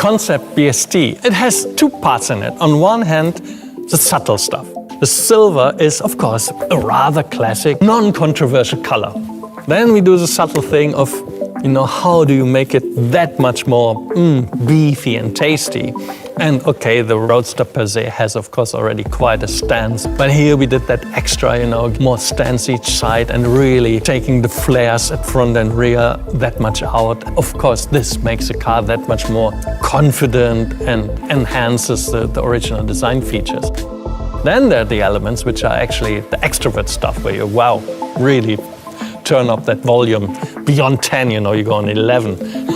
Concept BST, it has two parts in it. On one hand, the subtle stuff. The silver is, of course, a rather classic, non-controversial color. Then we do the subtle thing of, how do you make it that much more beefy and tasty? And okay, the Roadster per se has, of course, already quite a stance. But here we did that extra, more stance each side and really taking the flares at front and rear that much out. Of course, this makes the car that much more confident and enhances the original design features. Then there are the elements which are actually the extrovert stuff where you, really turn up that volume beyond 10, you go on 11.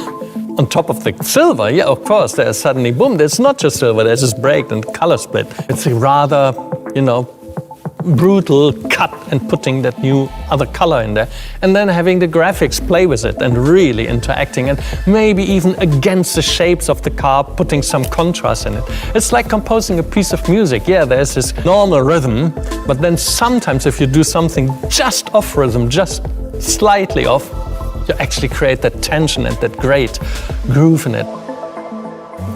On top of the silver, of course, there's suddenly, boom, there's not just silver, there's this break and color split. It's a rather, brutal cut and putting that new other color in there. And then having the graphics play with it and really interacting and maybe even against the shapes of the car, putting some contrast in it. It's like composing a piece of music. Yeah, there's this normal rhythm, but then sometimes if you do something just off rhythm, just slightly off, you actually create that tension and that great groove in it.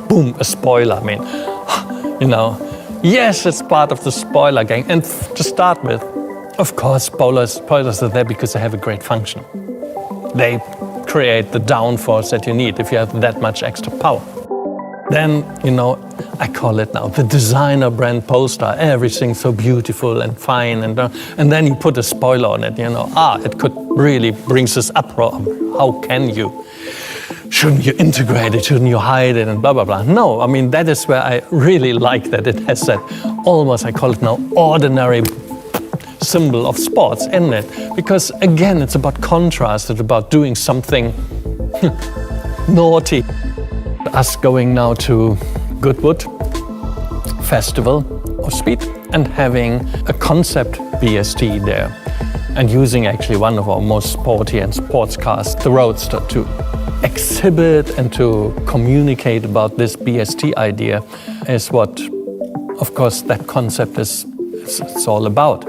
Boom, a spoiler. Yes, it's part of the spoiler gang. And to start with, of course, spoilers are there because they have a great function. They create the downforce that you need if you have that much extra power. Then, I call it now the designer brand Polestar. Everything's so beautiful and fine. And then you put a spoiler on it, it could really brings this uproar. How can you? Shouldn't you integrate it? Shouldn't you hide it? And blah, blah, blah. No, that is where I really like that it has that almost, I call it now, ordinary symbol of sports in it. Because again, it's about contrast. It's about doing something naughty. Us going now to Goodwood Festival of Speed and having a Concept BST there and using actually one of our most sporty and sports cars, the Roadster, to exhibit and to communicate about this BST idea is what, of course, that concept is all about.